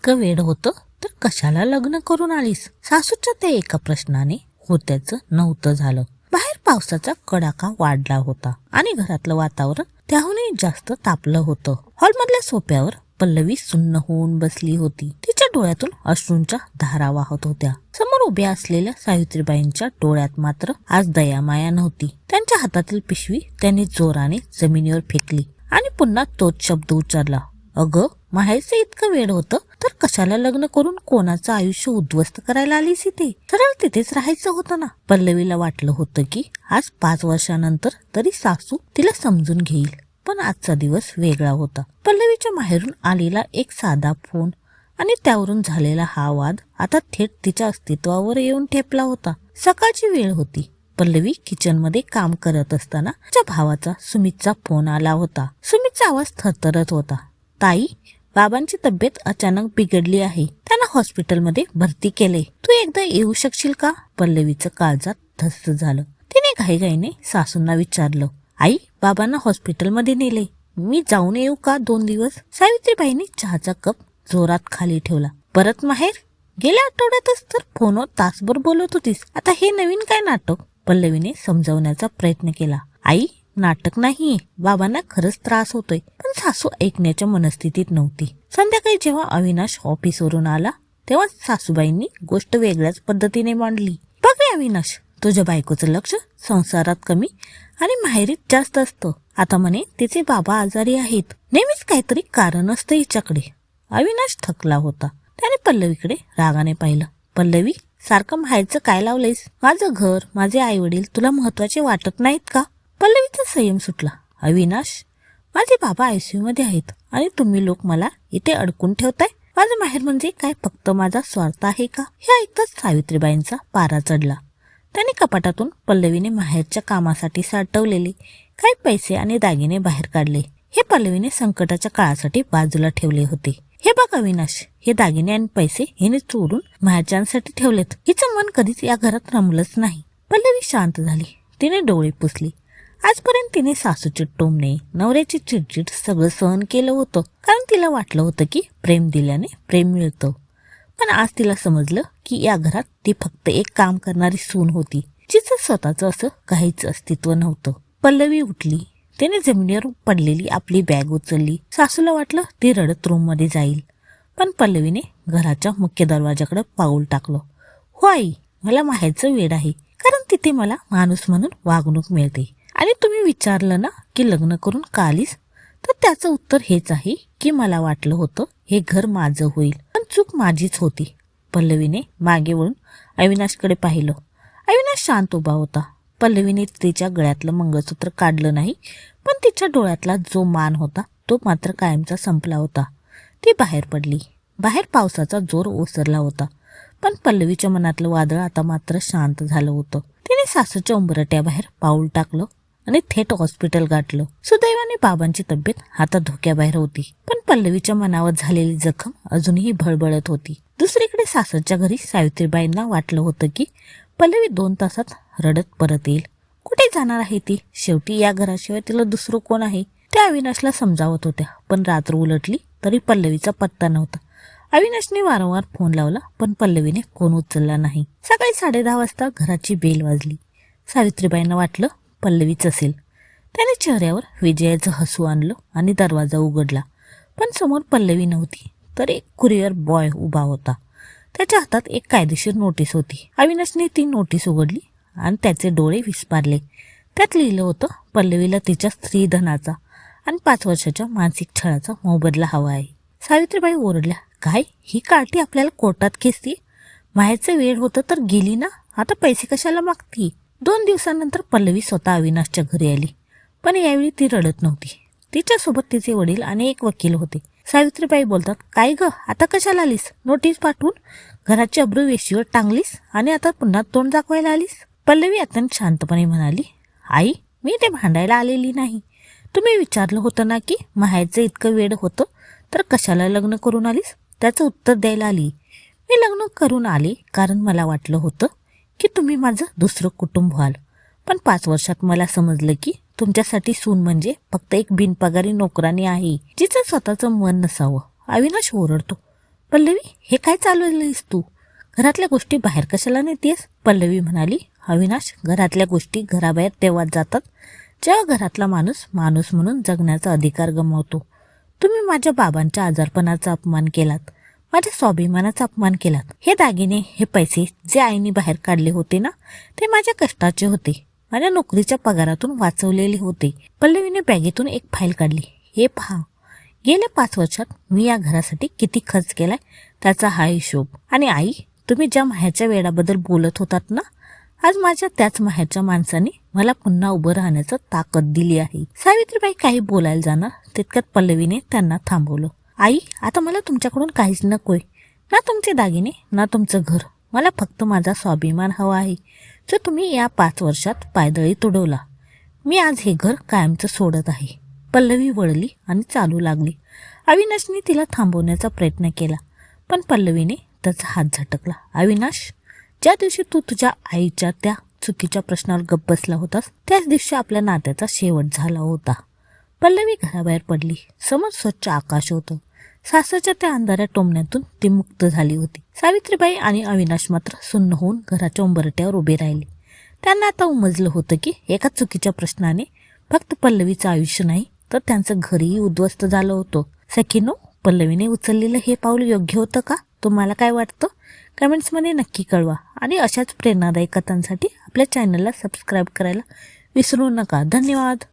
इतकं वेड होतं तर कशाला लग्न करून आलीस? सासूच्या त्या एका प्रश्नाने होत्याचं नव्हतं झालं. बाहेर पावसाचा कडाका वाढला होता आणि घरातलं वातावरण त्याहूनही जास्त तापलं होतं. हॉलमधल्या सोफ्यावर पल्लवी सुन्न होऊन बसली होती. तिच्या डोळ्यातून अश्रूंच्या धारा वाहत होत्या. समोर उभ्या असलेल्या सावित्रीबाईंच्या डोळ्यात मात्र आज दयामाया नव्हती. त्यांच्या हातातील पिशवी त्यांनी जोराने जमिनीवर फेकली आणि पुन्हा तोच शब्द उच्चारला, अगं माहेरचं इतकं वेड होतं तर कशाला लग्न करून कोणाचं आयुष्य उद्ध्वस्त करायला आलीस इथे? सरळ तिथेच राहायचं होतं ना. पल्लवीला वाटलं होतं की आज 5 वर्षानंतर तरी सासू तिला समजून घेईल, पण आजचा दिवस वेगळा होता. पल्लवीच्या माहेरून आलेला एक साधा फोन आणि त्यावरून झालेला हा वाद आता थेट तिच्या अस्तित्वावर येऊन ठेपला होता. सकाळची वेळ होती. पल्लवी किचनमध्ये काम करत असताना तिच्या भावाचा सुमितचा फोन आला होता. सुमितचा आवाज थरथरत होता. ताई, बाबांची तब्येत अचानक बिघडली आहे. त्यांना हॉस्पिटलमध्ये भरती केले. तू एकदा येऊ शकशील का? पल्लवीचं काळजात धस्स झालं. तिने घाईघाईने सासूंना विचारलं, आई, बाबांना हॉस्पिटलमध्ये नेले, मी जाऊन येऊ का 2 दिवस? सावित्रीबाईंनी चहाचा कप जोरात खाली ठेवला. परत माहेर? गेल्या आठवड्यातच तर फोनवर तासभर बोलत होतीस, आता हे नवीन काय नाटक? पल्लवीने समजावण्याचा प्रयत्न केला. आई, नाटक नाहीये, बाबांना खरंच त्रास होतोय. पण सासू ऐकण्याच्या मनस्थितीत नव्हती. संध्याकाळी जेव्हा अविनाश ऑफिसवरून आला तेव्हा सासूबाईंनी गोष्ट वेगळ्याच पद्धतीने मांडली. बघ रे अविनाश, तुझ्या बायकोचं लक्ष संसारात कमी आणि माहेरीत जास्त असतं. आता म्हणे तिचे बाबा आजारी आहेत, नेहमीच काहीतरी कारण असतं हिच्याकडे. अविनाश थकला होता. त्याने पल्लवीकडे रागाने पाहिलं. पल्लवी, सारखं माहेरचं काय लावलंयस? माझं घर, माझे आई वडील तुला महत्वाचे वाटत नाहीत का? पल्लवीचा संयम सुटला. अविनाश, माझे बाबा आयसीयू मध्ये आहेत आणि तुम्ही लोक मला इथे अडकून ठेवताय. माझं माहेर म्हणजे काय फक्त माझा स्वार्थ आहे का? हे ऐकताच सावित्रीबाईंचा पारा चढला. त्याने कपाटातून पल्लवीने माहेरच्या कामासाठी साठवलेले काही पैसे आणि दागिने बाहेर काढले. हे पल्लवीने संकटाच्या काळासाठी बाजूला ठेवले होते. हे बघ अविनाश, हे दागिने आणि पैसे हिने चोरून माहेरच्यांसाठी ठेवलेत. हिचं मन कधीच या घरात रमलंच नाही. पल्लवी शांत झाली. तिने डोळे पुसली. आजपर्यंत तिने सासूचे टोमणे, नवऱ्याची चिडचिड सगळं सहन केलं होतं, कारण तिला वाटलं होतं की प्रेम दिल्याने प्रेम मिळतं. पण आज तिला समजलं की या घरात ती फक्त एक काम करणारी सून होती, जिचं स्वतःचं असं काहीच अस्तित्व नव्हतं. पल्लवी उठली. तिने जमिनीवर पडलेली आपली बॅग उचलली. सासूला वाटलं ती रडत रूम मध्ये जाईल, पण पल्लवीने घराच्या मुख्य दरवाजाकडे पाऊल टाकलं. हो आई, मला माहेरचं वेड आहे, कारण तिथे मला माणूस म्हणून वागणूक मिळते. आणि तुम्ही विचारलं ना की लग्न करून का आलीस, तर त्याचं उत्तर हेच आहे की मला वाटलं होतं हे घर माझं होईल, पण चूक माझीच होती. पल्लवीने मागे वळून अविनाशकडे पाहिलं. अविनाश शांत उभा होता. पल्लवीने तिच्या गळ्यातलं मंगळसूत्र काढलं नाही, पण तिच्या डोळ्यातला जो मान होता तो मात्र कायमचा संपला होता. ती बाहेर पडली. बाहेर पावसाचा जोर ओसरला होता, पण पल्लवीच्या मनातलं वादळ आता मात्र शांत झालं होतं. तिने सासूच्या उंबरट्याबाहेर पाऊल टाकलं आणि थेट हॉस्पिटल गाठलं. सुदैवाने बाबांची तब्येत आता धोक्याबाहेर होती, पण पल्लवीच्या मनावर झालेली जखम अजूनही भळबळत होती. दुसरीकडे सासरच्या घरी सावित्रीबाईंना वाटलं होतं की पल्लवी 2 तासात रडत परत येईल. कुठे जाणार आहे ती? शेवटी या घराशिवाय तिला दुसरं कोण आहे? त्या अविनाशला समजावत होत्या, पण रात्र उलटली तरी पल्लवीचा पत्ता नव्हता. अविनाशने वारंवार फोन लावला, पण पल्लवीने फोन उचलला नाही. सकाळी 10:30 वाजता घराची बेल वाजली. सावित्रीबाईंना वाटलं पल्लवीच असेल. त्याने चेहऱ्यावर विजयाचं हसू आणलं आणि दरवाजा उघडला, पण समोर पल्लवी नव्हती, तर एक कुरिअर बॉय उभा होता. त्याच्या हातात एक कायदेशीर नोटीस होती. अविनाशने ती नोटीस उघडली आणि त्याचे डोळे विस्पारले. त्यात लिहिलं होतं, पल्लवीला तिच्या स्त्रीधनाचा आणि 5 वर्षाच्या मानसिक छळाचा मोबदला हवा आहे. सावित्रीबाई ओरडल्या, काय ही कार्टी आपल्याला कोर्टात खेचती? माहेरचं वेळ होतं तर गेली ना, आता पैसे कशाला मागती? 2 दिवसानंतर पल्लवी स्वतः अविनाशच्या घरी आली, पण यावेळी ती रडत नव्हती. तिच्यासोबत तिचे वडील आणि एक वकील होते. सावित्रीबाई बोलतात, काय ग, आता कशाला आलीस? नोटीस पाठवून घराची अब्रू वेशीवर टांगलीस आणि आता पुन्हा तोंड दाखवायला आलीस? पल्लवी अत्यंत शांतपणे म्हणाली, आई, मी ते भांडायला आलेली नाही. तुम्ही विचारलं होतं ना की माहेरचं इतकं वेड होतं तर कशाला लग्न करून आलीस? त्याचं उत्तर द्यायला आली. मी लग्न करून आले कारण मला वाटलं होतं की तुम्ही माझं दुसरं कुटुंब व्हाल, पण 5 वर्षात मला समजलं की तुमच्यासाठी सून म्हणजे फक्त एक बिनपगारी नोकरानी आहे, जिचं स्वतःचं मन नसावं. अविनाश ओरडतो, पल्लवी, हे काय चालवलीस तू? घरातल्या गोष्टी बाहेर कशाला नेतेस? पल्लवी म्हणाली. अविनाश, घरातल्या गोष्टी घराबाहेर तेव्हाच जातात जेव्हा घरातला माणूस माणूस म्हणून जगण्याचा अधिकार गमावतो. तुम्ही माझ्या बाबांच्या आजारपणाचा अपमान केलात, माझ्या स्वाभिमानाचा अपमान केलात. हे दागिने, हे पैसे जे आईने बाहेर काढले होते ना, ते माझ्या कष्टाचे होते, माझ्या नोकरीच्या पगारातून वाचवलेले होते. पल्लवीने बॅगेतून एक फाईल काढली. हे पहा, गेल्या 5 वर्षात मी या घरासाठी किती खर्च केलाय त्याचा हा हिशोब. आणि आई, तुम्ही ज्या माहेरच्या वेळाबद्दल बोलत होतात ना, आज माझ्या त्याच माहेरच्या माणसाने मला पुन्हा उभं राहण्याचं ताकद दिली आहे. सावित्रीबाई काही बोलायला जाणार तितक्यात पल्लवीने त्यांना थांबवलं. आई, आता मला तुमच्याकडून काहीच नकोय, ना तुमचे दागिने ना तुमचं घर. मला फक्त माझा स्वाभिमान हवा आहे, जो तुम्ही या 5 वर्षात पायदळी तुडवला. मी आज हे घर कायमचं सोडत आहे. पल्लवी वळली आणि चालू लागली. अविनाशने तिला थांबवण्याचा प्रयत्न केला, पण पल्लवीने त्याचा हात झटकला. अविनाश, ज्या दिवशी तू तुझ्या आईच्या त्या चुकीच्या प्रश्नावर गप्प बसला होतास, त्याच दिवशी आपल्या नात्याचा शेवट झाला होता. पल्लवी घराबाहेर पडली. समोर स्वच्छ आकाश होतं. सासरच्या त्या अंधाऱ्या टोमण्यातून ती मुक्त झाली होती. सावित्रीबाई आणि अविनाश मात्र सुन्न होऊन घराच्या उंबरट्यावर उभे राहिले. त्यांना आता उमजलं होतं की एका चुकीच्या प्रश्नाने फक्त पल्लवीचं आयुष्य नाही, तर त्यांचं घरही उद्ध्वस्त झालं होतं. सखीनो, पल्लवीने उचललेलं हे पाऊल योग्य होतं का? तुम्हाला काय वाटतं? कमेंट्समध्ये नक्की कळवा. आणि अशाच प्रेरणादायी कथांसाठी आपल्या चॅनलला सबस्क्राईब करायला विसरू नका. धन्यवाद.